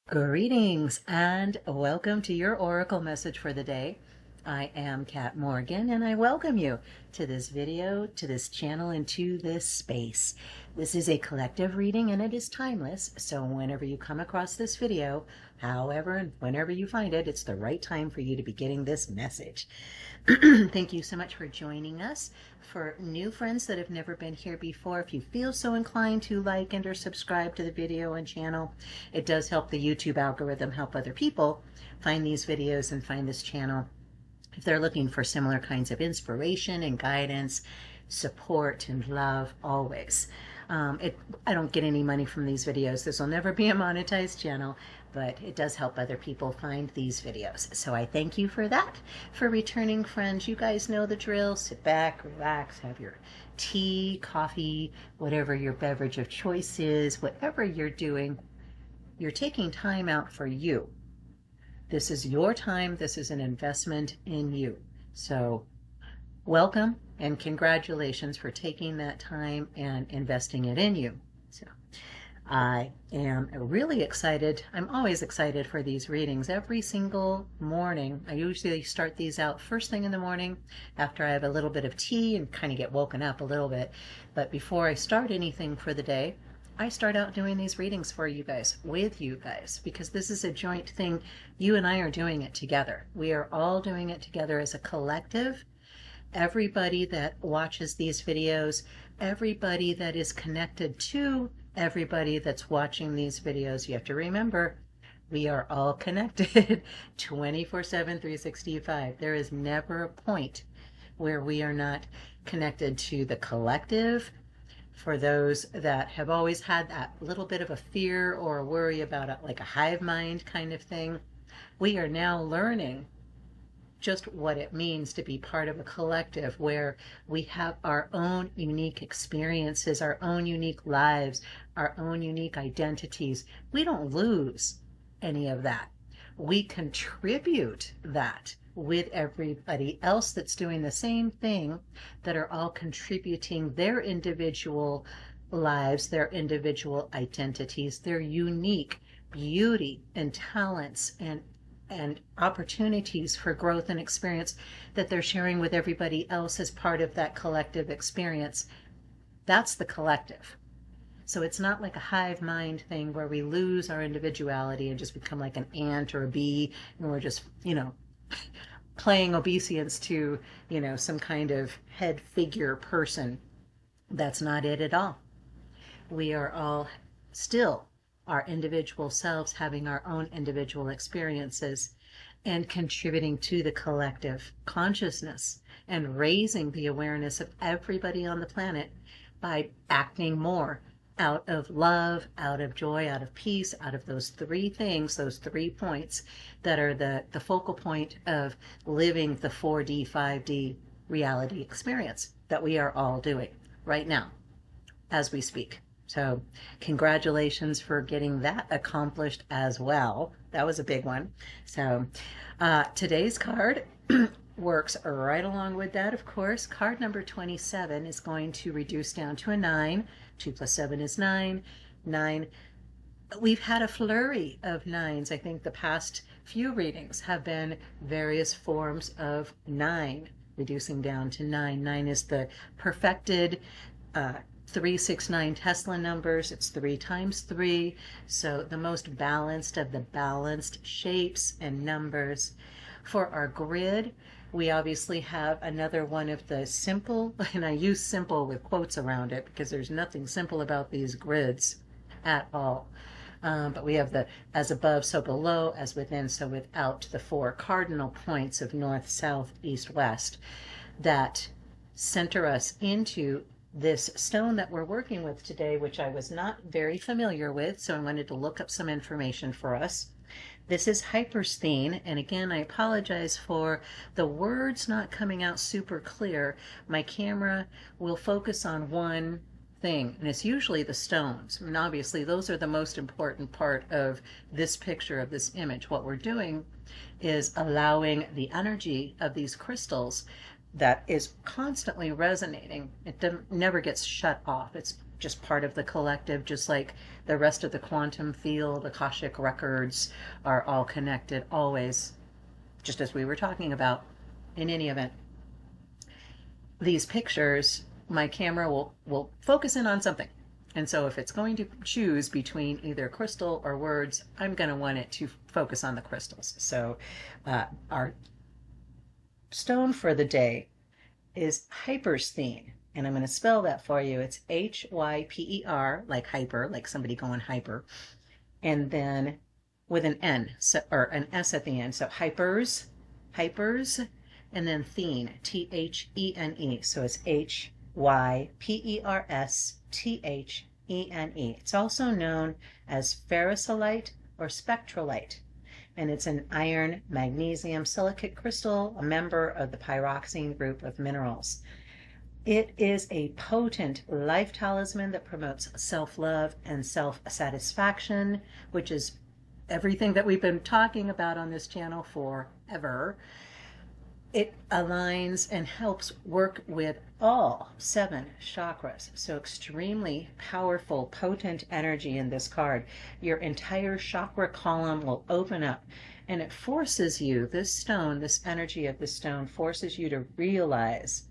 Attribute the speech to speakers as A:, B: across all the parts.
A: Greetings and welcome to your oracle message for the day. I am Kat Morgan and I welcome you to this video, to this channel, and to this space. This is a collective reading and it is timeless, so whenever you come across this video, however and whenever you find it, it's the right time for you to be getting this message. Thank you so much for joining us. For new friends that have never been here before, if you feel so inclined to like and or subscribe to the video and channel, it does help the YouTube algorithm help other people find these videos and find this channel if they're looking for similar kinds of inspiration and guidance, support and love always. I don't get any money from these videos. This will never be a monetized channel, but it does help other people find these videos. So I thank you for that. For returning friends, you guys know the drill. Sit back, relax, have your tea, coffee, whatever your beverage of choice is, whatever you're doing, you're taking time out for you. This is your time. This is an investment in you. So welcome and congratulations for taking that time and investing it in you. So I am really excited. I'm always excited for these readings every single morning. I usually start these out first thing in the morning after I have a little bit of tea and kind of get woken up a little bit. But before I start anything for the day, I start out doing these readings for you guys, with you guys, because this is a joint thing. You and I are doing it together. We are all doing it together as a collective. Everybody that watches these videos, everybody that is connected to everybody that's watching these videos, you have to remember, we are all connected 24/7, 365. There is never a point where we are not connected to the collective. For those that have always had that little bit of a fear or a worry about it, like a hive mind kind of thing, we are now learning just what it means to be part of a collective where we have our own unique experiences, our own unique lives, our own unique identities. We don't lose any of that. We contribute that with everybody else that's doing the same thing, that are all contributing their individual lives, their individual identities, their unique beauty and talents and opportunities for growth and experience that they're sharing with everybody else as part of that collective experience. That's the collective. So it's not like a hive mind thing where we lose our individuality and just become like an ant or a bee and we're just, playing obeisance to, some kind of head figure person. That's not it at all. We are all still our individual selves, having our own individual experiences and contributing to the collective consciousness and raising the awareness of everybody on the planet by acting more out of love, out of joy, out of peace, out of those three things, those 3 points that are the focal point of living the 4D, 5D reality experience that we are all doing right now as we speak. So congratulations for getting that accomplished as well. That was a big one. So today's card works right along with that, of course. Card number 27 is going to reduce down to a 9. 2 plus 7 is 9. 9. We've had a flurry of 9s. I think the past few readings have been various forms of 9, reducing down to 9. 9 is the perfected 369 Tesla numbers. It's 3 times 3. So the most balanced of the balanced shapes and numbers. For our grid, we obviously have another one of the simple, and I use simple with quotes around it because there's nothing simple about these grids at all. But we have the as above, so below, as within, so without, the 4 cardinal points of north, south, east, west that center us into this stone that we're working with today, which I was not very familiar with, so I wanted to look up some information for us. This is hypersthene, and again, I apologize for the words not coming out super clear. My camera will focus on one thing, and it's usually the stones. And obviously, those are the most important part of this picture, of this image. What we're doing is allowing the energy of these crystals that is constantly resonating. It never gets shut off. It's just part of the collective, just like the rest of the quantum field, Akashic records are all connected always, just as we were talking about. In any event, these pictures, my camera will focus in on something. And so if it's going to choose between either crystal or words, I'm going to want it to focus on the crystals. So our stone for the day is hypersthene. And I'm going to spell that for you. It's Hyper, like hyper, like somebody going hyper. And then with an N, so, or an S at the end. So hypers, and then thene, Thene. So it's Hypersthene. It's also known as ferrosolite or spectrolite, and it's an iron magnesium silicate crystal, a member of the pyroxene group of minerals. It is a potent life talisman that promotes self-love and self-satisfaction, which is everything that we've been talking about on this channel forever. It aligns and helps work with all 7 chakras. So extremely powerful, potent energy in this card. Your entire chakra column will open up, and it forces you, this stone, this energy of this stone forces you to realize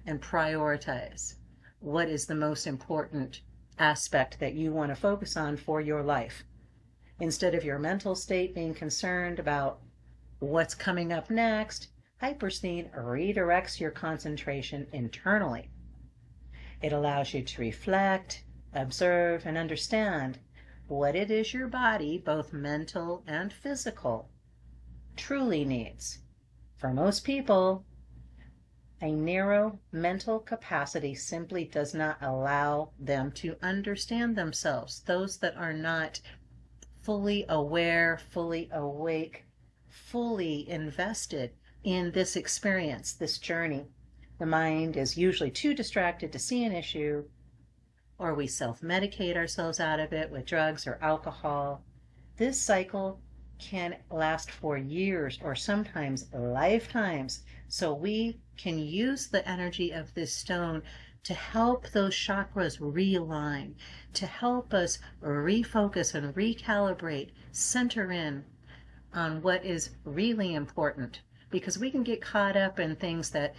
A: and prioritize what is the most important aspect that you want to focus on for your life. Instead of your mental state being concerned about what's coming up next, hypersthene redirects your concentration internally. It allows you to reflect, observe, and understand what it is your body, both mental and physical, truly needs. For most people, a narrow mental capacity simply does not allow them to understand themselves. Those that are not fully aware, fully awake, fully invested in this experience, this journey. The mind is usually too distracted to see an issue, or we self-medicate ourselves out of it with drugs or alcohol. This cycle can last for years or sometimes lifetimes. So we can use the energy of this stone to help those chakras realign, to help us refocus and recalibrate, center in on what is really important. Because we can get caught up in things that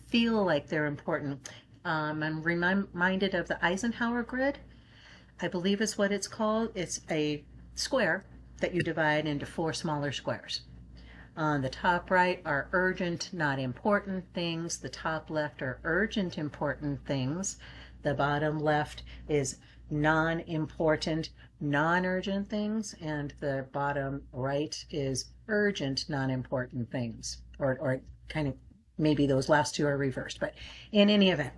A: feel like they're important. I'm reminded of the Eisenhower grid, I believe is what it's called. It's a square that you divide into 4 smaller squares. On the top right are urgent, not important things. The top left are urgent, important things. The bottom left is non-important, non-urgent things, and the bottom right is urgent, non-important things, or kind of maybe those last 2 are reversed. But in any event,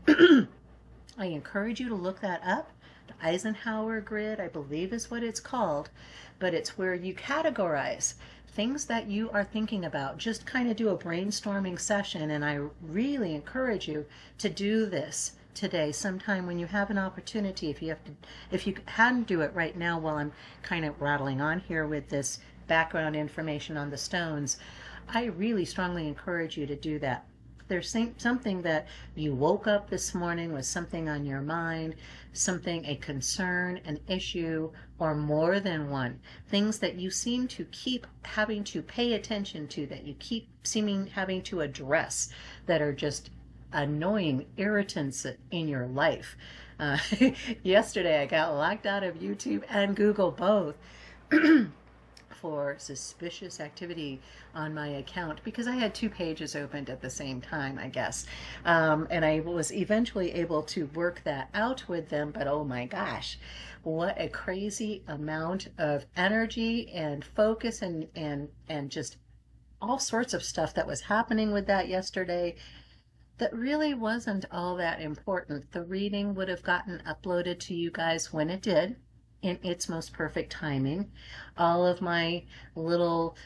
A: I encourage you to look that up. The Eisenhower grid, I believe, is what it's called, but it's where you categorize things that you are thinking about. Just kind of do a brainstorming session, and I really encourage you to do this today, sometime when you have an opportunity. If you hadn't do it right now while I'm kind of rattling on here with this background information on the stones, I really strongly encourage you to do that. There's something that you woke up this morning with, something on your mind, something, a concern, an issue, or more than one, things that you seem to keep having to pay attention to, that you keep seeming having to address, that are just annoying irritants in your life. Yesterday I got locked out of YouTube and Google both for suspicious activity on my account because I had 2 pages opened at the same time, I guess. And I was eventually able to work that out with them, but oh my gosh, what a crazy amount of energy and focus and just all sorts of stuff that was happening with that yesterday that really wasn't all that important. The reading would have gotten uploaded to you guys when it did, in its most perfect timing. All of my little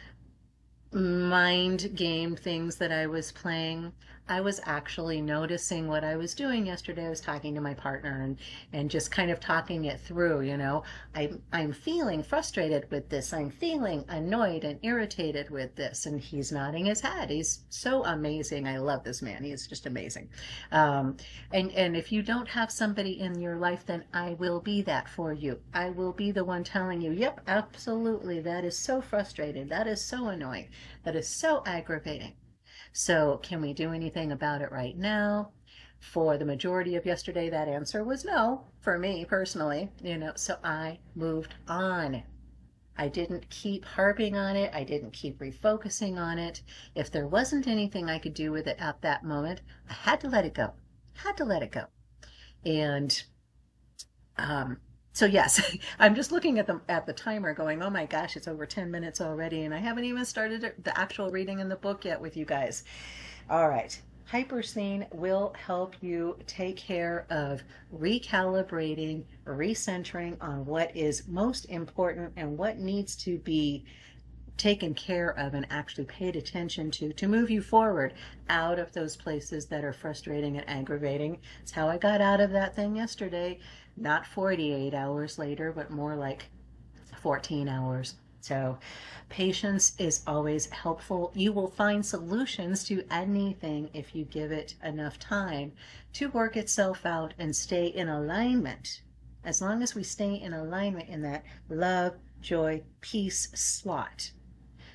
A: mind game things that I was playing, I was actually noticing what I was doing yesterday. I was talking to my partner and just kind of talking it through, you know. I'm feeling frustrated with this. I'm feeling annoyed and irritated with this. And he's nodding his head. He's so amazing. I love this man. He is just amazing. Um, and if you don't have somebody in your life, then I will be that for you. I will be the one telling you, yep, absolutely. That is so frustrating. That is so annoying. That is so aggravating. So can we do anything about it right now? For the majority of yesterday, that answer was no, for me personally, you know, so I moved on. I didn't keep harping on it. I didn't keep refocusing on it. If there wasn't anything I could do with it at that moment, I had to let it go. Had to let it go. And um, so yes, I'm just looking at the timer going, oh my gosh, it's over 10 minutes already, and I haven't even started the actual reading in the book yet with you guys. All right. Hypersthene will help you take care of recalibrating, recentering on what is most important and what needs to be taken care of and actually paid attention to move you forward out of those places that are frustrating and aggravating. It's how I got out of that thing yesterday, not 48 hours later, but more like 14 hours. So patience is always helpful. You will find solutions to anything if you give it enough time to work itself out and stay in alignment. As long as we stay in alignment in that love, joy, peace slot,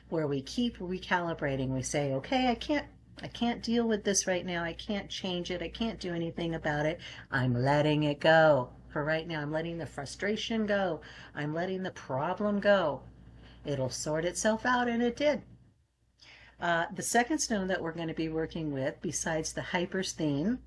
A: where we keep recalibrating, we say, okay, I can't deal with this right now. I can't change it. I can't do anything about it. I'm letting it go. For right now, I'm letting the frustration go. I'm letting the problem go. It'll sort itself out, and it did. The second stone that we're going to be working with, besides the hypersthene,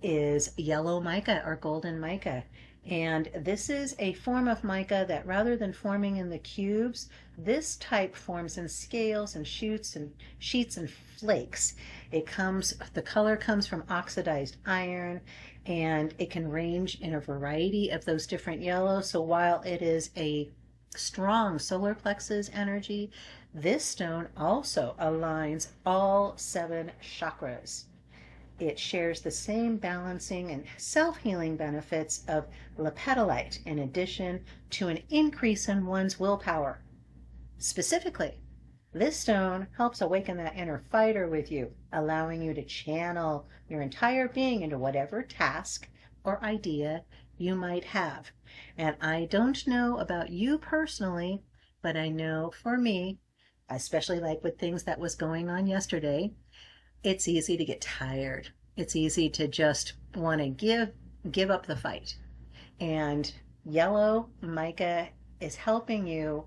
A: is yellow mica or golden mica. And this is a form of mica that rather than forming in the cubes, this type forms in scales and shoots and sheets and flakes. The color comes from oxidized iron, and it can range in a variety of those different yellows. So while it is a strong solar plexus energy, this stone also aligns all 7 chakras. It shares the same balancing and self-healing benefits of lepidolite, in addition to an increase in one's willpower. Specifically, this stone helps awaken that inner fighter with you, allowing you to channel your entire being into whatever task or idea you might have. And I don't know about you personally, but I know for me, especially like with things that was going on yesterday, it's easy to get tired. It's easy to just want to give up the fight. And yellow mica is helping you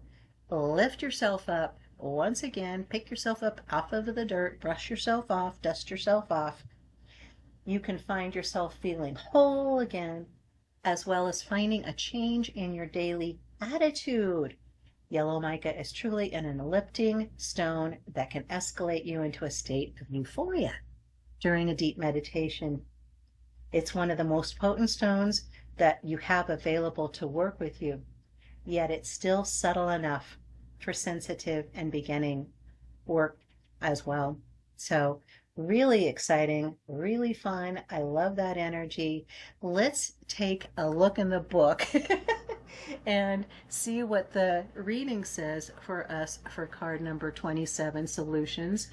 A: lift yourself up once again, pick yourself up off of the dirt, brush yourself off, dust yourself off. You can find yourself feeling whole again, as well as finding a change in your daily attitude. Yellow mica is truly an uplifting stone that can escalate you into a state of euphoria during a deep meditation. It's one of the most potent stones that you have available to work with you, yet it's still subtle enough for sensitive and beginning work as well. So really exciting, really fun. I love that energy. Let's take a look in the book and see what the reading says for us for card number 27, solutions.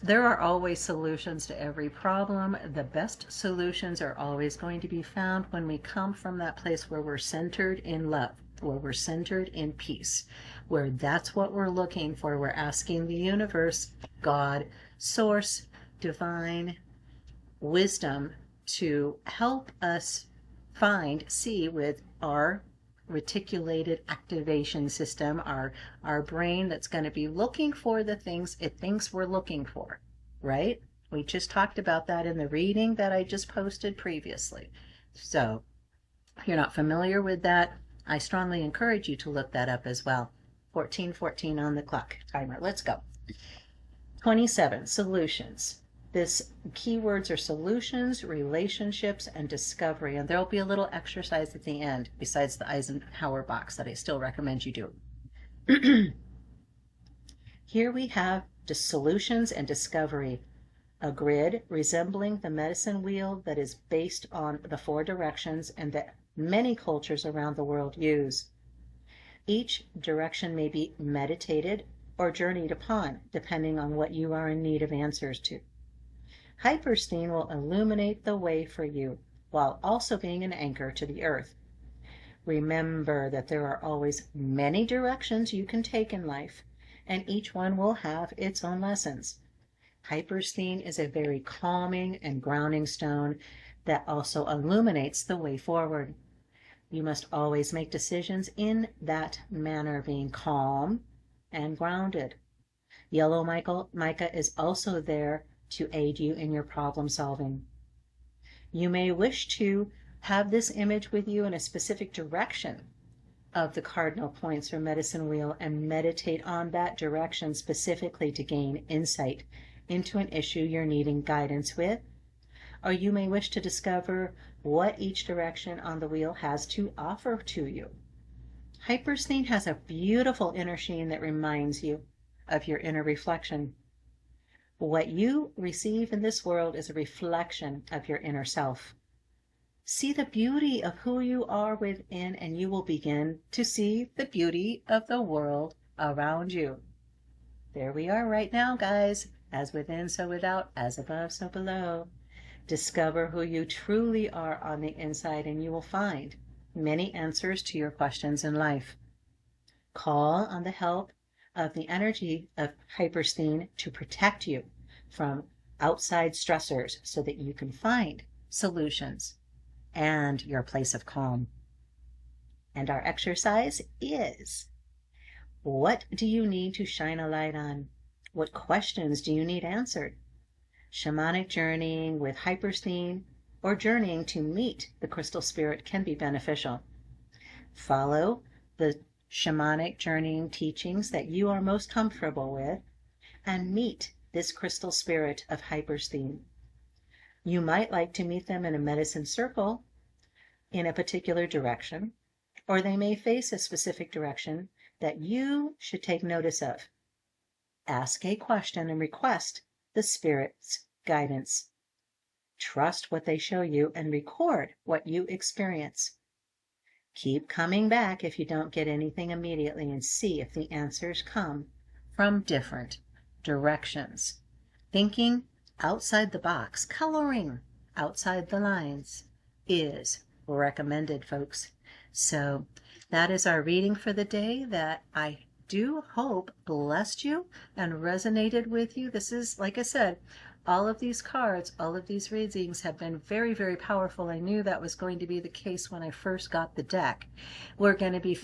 A: There are always solutions to every problem. The best solutions are always going to be found when we come from that place where we're centered in love, where we're centered in peace, where that's what we're looking for. We're asking the universe, God, source, divine wisdom to help us see with our reticulated activation system, our brain that's going to be looking for the things it thinks we're looking for, right? We just talked about that in the reading that I just posted previously. So if you're not familiar with that, I strongly encourage you to look that up as well. 14:14 on the clock timer. Let's go. 27, solutions. This keywords are solutions, relationships, and discovery. And there'll be a little exercise at the end besides the Eisenhower box that I still recommend you do. Here we have the solutions and discovery. a grid resembling the medicine wheel that is based on the 4 directions and that many cultures around the world use. Each direction may be meditated or journeyed upon, depending on what you are in need of answers to. Hypersthene will illuminate the way for you, while also being an anchor to the earth. Remember that there are always many directions you can take in life, and each one will have its own lessons. Hypersthene is a very calming and grounding stone that also illuminates the way forward. You must always make decisions in that manner, being calm and grounded. Yellow mica is also there to aid you in your problem solving. You may wish to have this image with you in a specific direction of the cardinal points or medicine wheel and meditate on that direction specifically to gain insight into an issue you're needing guidance with. Or you may wish to discover what each direction on the wheel has to offer to you. Hypersthene has a beautiful inner sheen that reminds you of your inner reflection. What you receive in this world is a reflection of your inner self. See the beauty of who you are within, and you will begin to see the beauty of the world around you. There we are right now, guys. As within, so without, as above, so below. Discover who you truly are on the inside, and you will find many answers to your questions in life. Call on the help of the energy of Hypersthene to protect you from outside stressors so that you can find solutions and your place of calm. And our exercise is, what do you need to shine a light on? What questions do you need answered? Shamanic journeying with Hypersthene or journeying to meet the crystal spirit can be beneficial. Follow the shamanic journeying teachings that you are most comfortable with and meet this crystal spirit of Hypersthene. You might like to meet them in a medicine circle in a particular direction, or they may face a specific direction that you should take notice of. Ask a question and request the spirit's guidance. Trust what they show you and record what you experience. Keep coming back if you don't get anything immediately and see if the answers come from different directions. Thinking outside the box, coloring outside the lines is recommended, folks. So that is our reading for the day that I do hope blessed you and resonated with you. This is, like I said, all of these cards, all of these readings have been very, very powerful. I knew that was going to be the case when I first got the deck. We're going to be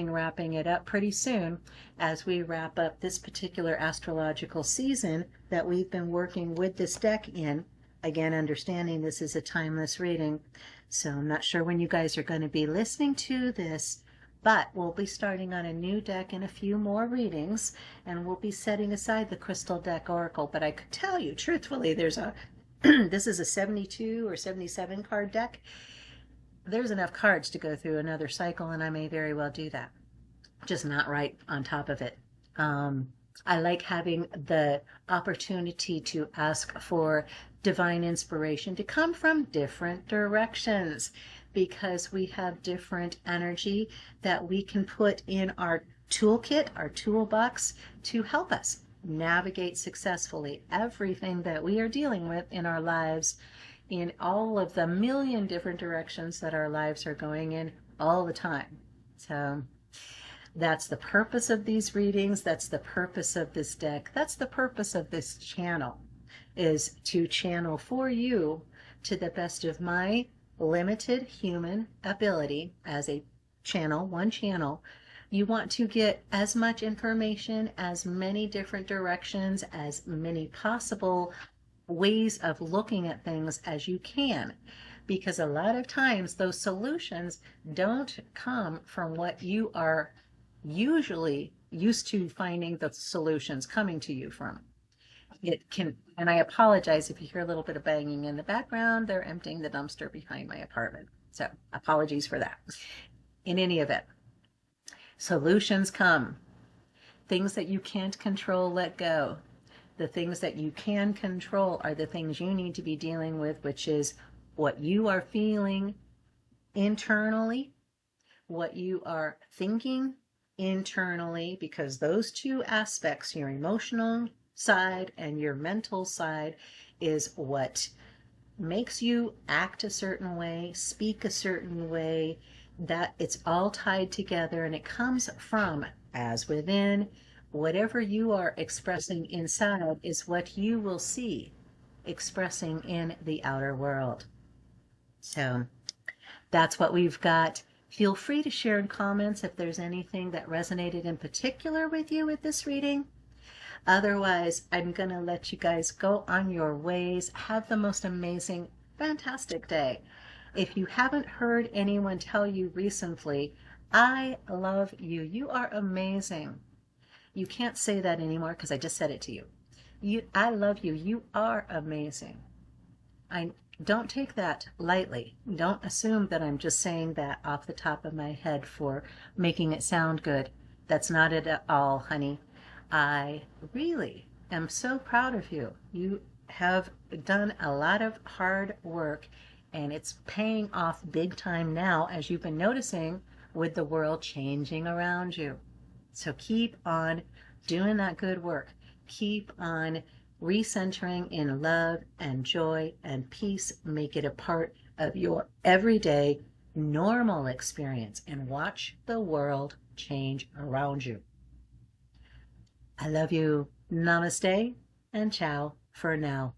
A: wrapping it up pretty soon as we wrap up this particular astrological season that we've been working with this deck in. Again, understanding this is a timeless reading. So I'm not sure when you guys are going to be listening to this, but we'll be starting on a new deck in a few more readings, and we'll be setting aside the Crystal Deck Oracle. But I could tell you, truthfully, there's a this is a 72 or 77 card deck. There's enough cards to go through another cycle, and I may very well do that. Just not right on top of it. I like having the opportunity to ask for divine inspiration to come from different directions, because we have different energy that we can put in our toolkit, our toolbox, to help us navigate successfully everything that we are dealing with in our lives, in all of the million different directions that our lives are going in all the time. So that's the purpose of these readings. That's the purpose of this deck. That's the purpose of this channel, is to channel for you, to the best of my limited human ability as a channel, one channel. You want to get as much information, as many different directions, as many possible ways of looking at things as you can, because a lot of times those solutions don't come from what you are usually used to finding the solutions coming to you from. It can, and I apologize if you hear a little bit of banging in the background. They're emptying the dumpster behind my apartment. So apologies for that. In any event, solutions come. Things that you can't control, let go. The things that you can control are the things you need to be dealing with, which is what you are feeling internally, what you are thinking internally, because those two aspects, your emotional side and your mental side, is what makes you act a certain way, speak a certain way. That it's all tied together, and it comes from, as within, whatever you are expressing inside is what you will see expressing in the outer world. So that's what we've got. Feel free to share in comments if there's anything that resonated in particular with you with this reading. Otherwise, I'm going to let you guys go on your ways. Have the most amazing, fantastic day. If you haven't heard anyone tell you recently, I love you, you are amazing. You can't say that anymore because I just said it to you. I love you, you are amazing. I don't take that lightly. Don't assume that I'm just saying that off the top of my head for making it sound good. That's not it at all, honey. I really am so proud of you. You have done a lot of hard work, and it's paying off big time now, as you've been noticing with the world changing around you. So keep on doing that good work. Keep on recentering in love and joy and peace. Make it a part of your everyday normal experience, and watch the world change around you. I love you. Namaste and ciao for now.